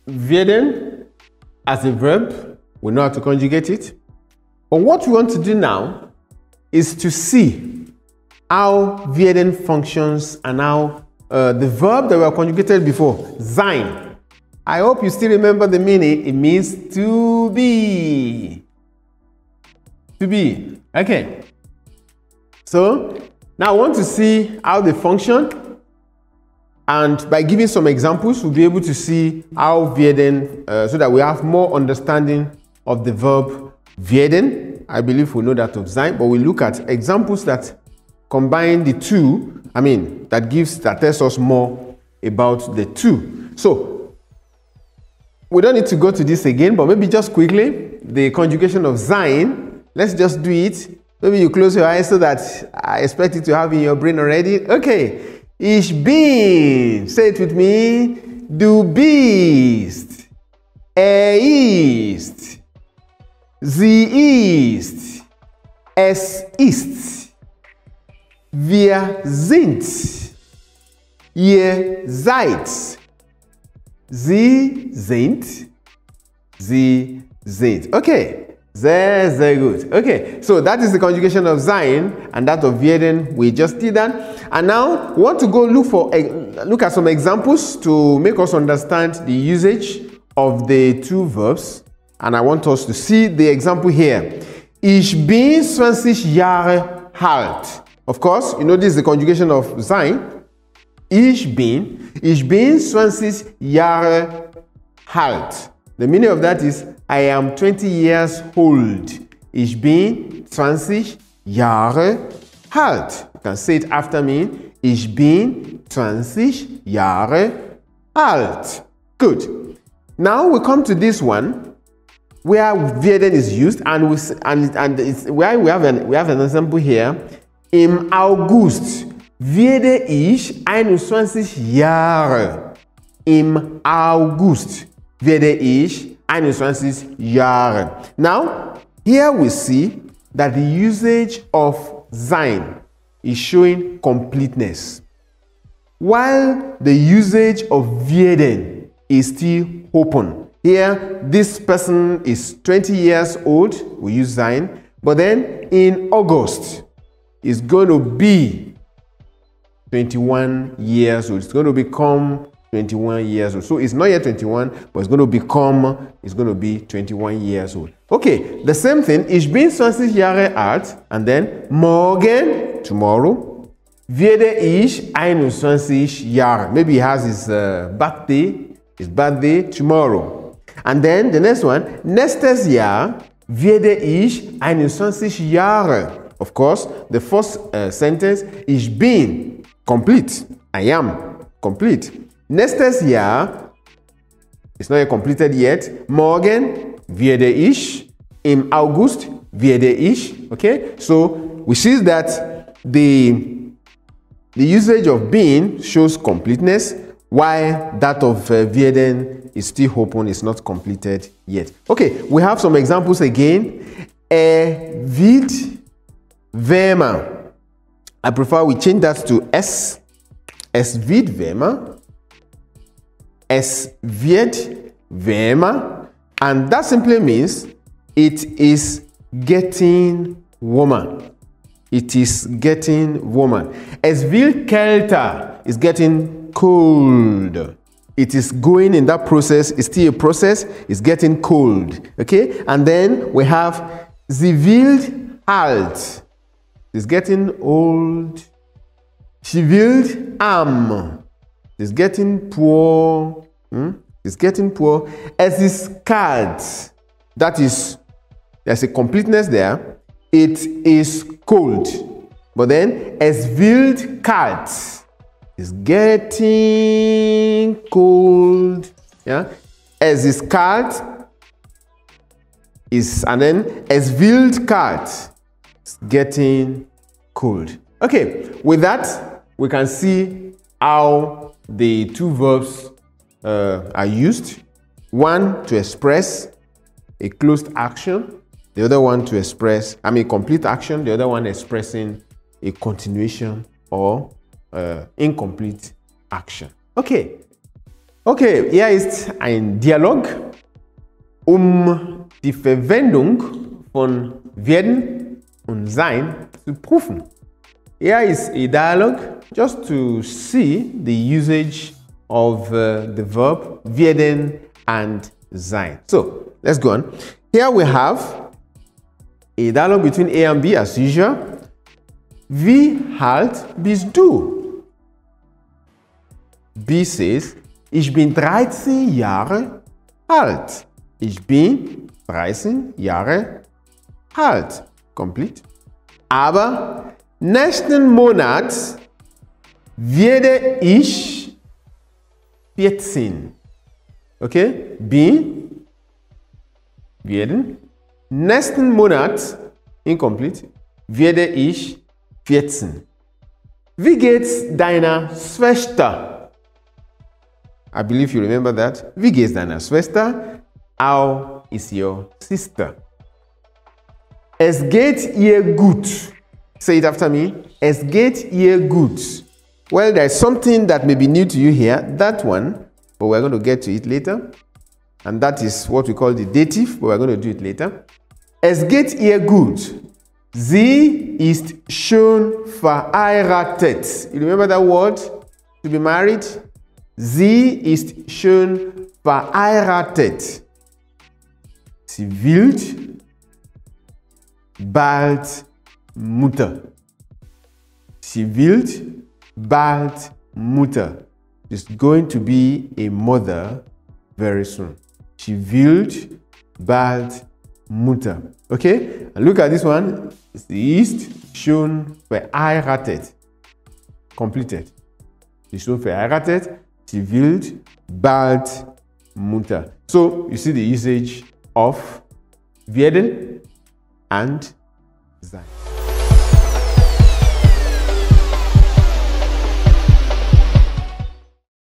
Werden as a verb, we know how to conjugate it. But what we want to do now is to see how werden functions and how the verb that we have conjugated before, sein. I hope you still remember the meaning. It means to be. To be. Okay. So now I want to see how they function. And by giving some examples, we'll be able to see how werden, so that we have more understanding of the verb werden. I believe we know that of sein, but we look at examples that combine the two. That tells us more about the two. So we don't need to go to this again, but maybe just quickly, the conjugation of sein. Let's just do it. Maybe you close your eyes so that I expect it to have in your brain already. Okay. Ich bin, say it with me, du bist, ist, sie ist, es ist, wir sind, ihr seid, sie sind, sie sind. Okay. Very good. Okay, so that is the conjugation of sein, and that of werden, we just did that. And now we want to go look at some examples to make us understand the usage of the two verbs. And I want us to see the example here. Ich bin 20 Jahre alt. Of course, you know this is the conjugation of sein. Ich bin 20 Jahre alt. The meaning of that is I am 20 years old. Ich bin 20 Jahre alt. You can say it after me. Ich bin 20 Jahre alt. Good. Now we come to this one where werden is used, and where we have an example here. Im August werde ich 21 Jahre. Im August werde ich 21 Jahre. Now, here we see that the usage of sein is showing completeness, while the usage of werden is still open. Here, this person is 20 years old, we use sein, but then in August, it's going to be 21 years old. It's going to become 21 years old. So it's not yet 21, but it's going to be 21 years old. Okay, the same thing. Ich bin 20 Jahre alt, and then morgen, tomorrow, werde ich 21 Jahre. Maybe he has his birthday tomorrow. And then the next one, nächstes Jahr werde ich 21 Jahre. Of course, the first sentence, ich bin, complete. I am, complete. Nächstes Jahr, it's not yet completed yet. Morgen werde ich. Im August werde ich. Okay, so we see that the usage of being shows completeness, while that of werden is still open, is not completed yet. Okay, we have some examples again. Wird wärmer. I prefer we change that to S. Es wird wärmer. Es wird wärmer, and that simply means it is getting warmer. It is getting warmer. Es wird kälter is getting cold. It is going in that process. It's still a process. It's getting cold. Okay, and then we have sie wird alt. It's getting old. Sie wird arm. It's getting poor. It's getting poor. Es ist kalt. That is, there's a completeness there. It is cold. But then, es wird kalt. It's getting cold. Yeah. Es ist kalt. And then, es wird kalt. It's getting cold. Okay. With that, we can see how the two verbs are used. One to express a closed action, the other one to express, complete action, the other one expressing a continuation or incomplete action. Okay. Okay, hier ist ein Dialog, um die Verwendung von werden und sein zu prüfen. Here is a dialogue just to see the usage of the verb werden and sein. So, let's go on. Here we have a dialogue between A and B as usual. Wie alt bist du? B says, ich bin 13 Jahre alt. Ich bin 13 Jahre alt. Complete. Aber nächsten Monat werde ich 14. Okay? Bin, werden. Nächsten Monat, incomplete, werde ich 14. Wie geht's deiner Schwester? I believe you remember that. Wie geht's deiner Schwester? How is your sister? Es geht ihr gut. Say it after me. Es geht ihr gut. Well, there's something that may be new to you here, that one, but we're going to get to it later. And that is what we call the dative, but we're going to do it later. Es geht ihr gut. Sie ist schon verheiratet. You remember that word? To be married? Sie ist schon verheiratet. Sie wird bald Mutter. Sie wird bald Mutter. She's going to be a mother very soon. Sie wird bald Mutter. Okay? And look at this one. Sie ist schon verheiratet. Completed. Sie ist schon verheiratet. Sie wird bald Mutter. So, you see the usage of werden and sein.